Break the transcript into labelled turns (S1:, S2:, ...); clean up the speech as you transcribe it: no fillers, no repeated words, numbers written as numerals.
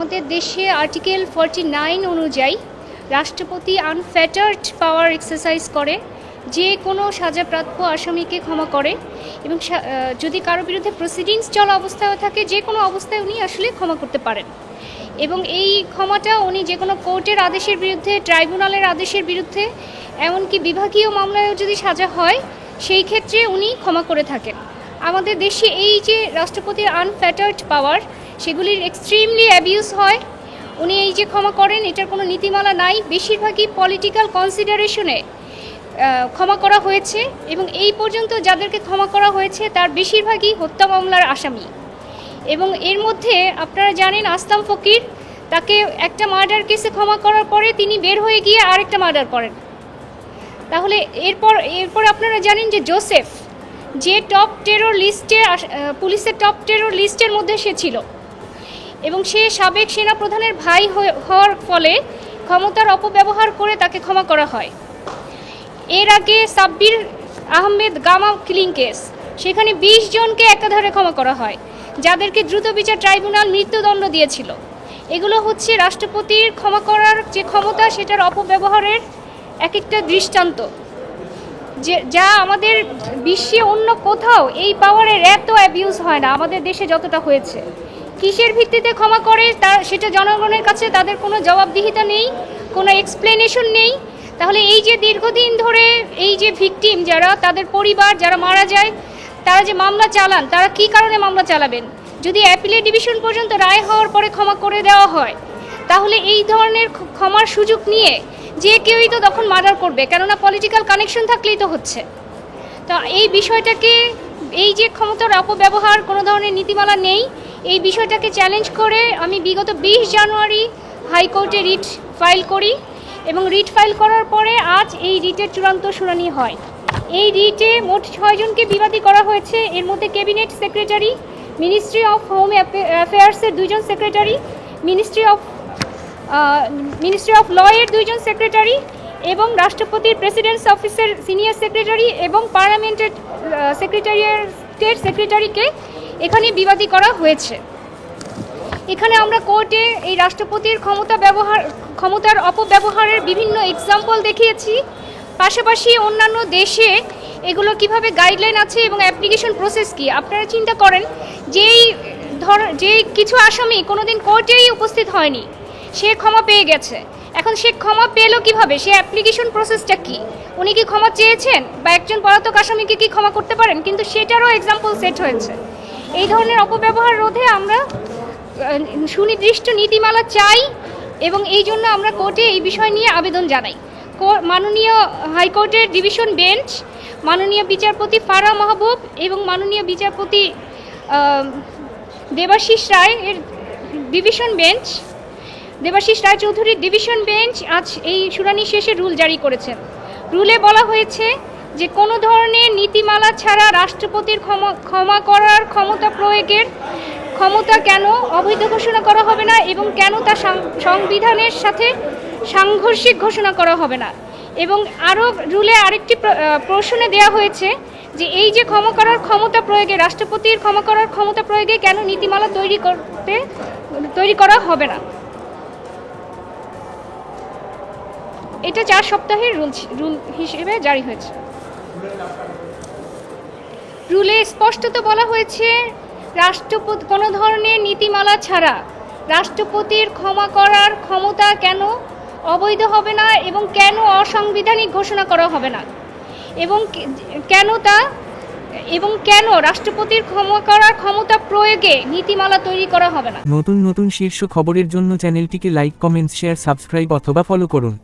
S1: আমাদের দেশে আর্টিকেল 49 অনুযায়ী রাষ্ট্রপতি আনফেটার্ড পাওয়ার এক্সারসাইজ করে যে কোনো সাজাপ্রাপ্ত আসামিকে ক্ষমা করে এবং যদি কারো বিরুদ্ধে প্রসিডিংস চলা অবস্থায় থাকে যে কোনো অবস্থায় উনি আসলে ক্ষমা করতে পারেন এবং এই ক্ষমাটা উনি যে কোনো কোর্টের আদেশের বিরুদ্ধে ট্রাইব্যুনালের আদেশের বিরুদ্ধে এমনকি বিভাগীয় মামলায়ও যদি সাজা হয় সেই ক্ষেত্রে উনি ক্ষমা করে থাকেন। আমাদের দেশে এই যে রাষ্ট্রপতির আনফেটার্ড পাওয়ার সেগুলির এক্সট্রিমলি অ্যাবিউজ হয়। উনি এই যে ক্ষমা করেন এটার কোনো নীতিমালা নাই, বেশিরভাগই পলিটিক্যাল কনসিডারেশনে ক্ষমা করা হয়েছে এবং এই পর্যন্ত যাদেরকে ক্ষমা করা হয়েছে তার বেশিরভাগই হত্যা মামলার আসামি। এবং এর মধ্যে আপনারা জানেন আসলাম ফকির, তাকে একটা মার্ডার কেসে ক্ষমা করার পরে তিনি বের হয়ে গিয়ে আরেকটা মার্ডার করেন। তাহলে এরপর আপনারা জানেন যে জোসেফ, যে টপ টেরর লিস্টে পুলিশের টপ টেরর লিস্টের মধ্যে সে ছিল এবং সে সাবেক সেনাপ্রধানের ভাই হওয়ার ফলে ক্ষমতার অপব্যবহার করে তাকে ক্ষমা করা হয়। এর আগে সাব্বির আহমেদ গামা কিলিং কেস, সেখানে 20 জনকে একাধারে ক্ষমা করা হয় যাদেরকে দ্রুত বিচার ট্রাইব্যুনাল মৃত্যুদণ্ড দিয়েছিল। এগুলো হচ্ছে রাষ্ট্রপতির ক্ষমা করার যে ক্ষমতা সেটার অপব্যবহারের এক একটা দৃষ্টান্ত, যা আমাদের বিশ্বে অন্য কোথাও এই পাওয়ারের এত অ্যাবিউজ হয় না, আমাদের দেশে যতটা হয়েছে। কিসের ভিত্তিতে ক্ষমা করে সেটা জনগণের কাছে তাদের কোনো জবাবদিহিতা নেই, কোনো এক্সপ্লেনেশন নেই। তাহলে এই যে দীর্ঘদিন ধরে এই যে ভিকটিম যারা, তাদের পরিবার যারা মারা যায়, তারা যে মামলা চালান, তারা কি কারণে মামলা চালাবেন? যদি অ্যাপিলেট ডিভিশন পর্যন্ত রায় হওয়ার পরে ক্ষমা করে দেওয়া হয় তাহলে এই ধরনের ক্ষমার সুযোগ নিয়ে যে কেউই তো তখন মার্ডার করবে, কেননা পলিটিক্যাল কানেকশন থাকলেই তো হচ্ছে। তো এই বিষয়টাকে, এই যে ক্ষমতার অপব্যবহার কোনো ধরনের নীতিমালা নেই, এই বিষয়টাকে চ্যালেঞ্জ করে আমি বিগত 20 জানুয়ারি হাইকোর্টে রিট ফাইল করি এবং রিট ফাইল করার পরে আজ এই রিটের চূড়ান্ত শুনানি হয়। এই রিটে মোট 6 জনকে বিবাদী করা হয়েছে। এর মধ্যে cabinet secretary, ministry of home অ্যাফেয়ার্সের 2 জন সেক্রেটারি, মিনিস্ট্রি অফ লয়ের 2 জন সেক্রেটারি এবং রাষ্ট্রপতির প্রেসিডেন্টস অফিসের সিনিয়র সেক্রেটারি এবং পার্লামেন্টের সেক্রেটারিয়েটের সেক্রেটারিকে এখানে বিবাদী করা হয়েছে। এখানে আমরা কোর্টে এই রাষ্ট্রপতির ক্ষমতার অপব্যবহারের বিভিন্ন এক্সাম্পল দেখিয়েছি, পাশাপাশি অন্যান্য দেশে এগুলো কিভাবে গাইডলাইন আছে এবং অ্যাপ্লিকেশন প্রসেস কি। আপনারা চিন্তা করেন যে কিছু আসামি কোনোদিন কোর্টেই উপস্থিত হয়নি, সে ক্ষমা পেয়ে গেছে। এখন সে ক্ষমা পেলো কিভাবে? সে অ্যাপ্লিকেশন প্রসেসটা কি? উনি কি ক্ষমা চেয়েছেন বা একজন পলাতক আসামিকে কি ক্ষমা করতে পারেন? কিন্তু সেটারও এক্সাম্পল সেট হয়েছে। এই ধরনের অপব্যবহার রোধে আমরা সুনির্দিষ্ট নীতিমালা চাই এবং এই জন্য আমরা কোর্টে এই বিষয় নিয়ে আবেদন জানাই। মাননীয় হাইকোর্টের ডিভিশন বেঞ্চ, মাননীয় বিচারপতি ফারাহ মাহবুব এবং মাননীয় বিচারপতি দেবাশিস রায় এর ডিভিশন বেঞ্চ, দেবাশিস রায়চৌধুরীর ডিভিশন বেঞ্চ আজ এই শুনানি শেষে রুল জারি করেছেন। রুলে বলা হয়েছে যে কোনো ধরনের নীতিমালা ছাড়া রাষ্ট্রপতির ক্ষমা করার ক্ষমতা প্রয়োগের ক্ষমতা কেন অবৈধ ঘোষণা করা হবে না এবং কেন তা সংবিধানের সাথে সাংঘর্ষিক ঘোষণা করা হবে না। এবং আরও রুলে আরেকটি প্রশ্নে দেওয়া হয়েছে যে এই যে ক্ষমা করার ক্ষমতা প্রয়োগে, রাষ্ট্রপতির ক্ষমা করার ক্ষমতা প্রয়োগে কেন নীতিমালা তৈরি করা হবে না। এটা 4 সপ্তাহের রুল হিসেবে জারি হয়েছে। রুলে স্পষ্টত বলা হয়েছে রাষ্ট্রপতি কোনো ধরনের নীতিমালা ছাড়া রাষ্ট্রপতির ক্ষমা করার ক্ষমতা কেন অবৈধ হবে না এবং কেন অসাংবিধানিক ঘোষণা করা হবে না এবং কেন রাষ্ট্রপতির ক্ষমা করার ক্ষমতা প্রয়োগে নীতিমালা তৈরি করা হবে না।
S2: নতুন নতুন শীর্ষ খবরের জন্য চ্যানেলটিকে লাইক, কমেন্টস, শেয়ার, সাবস্ক্রাইব অথবা ফলো করুন।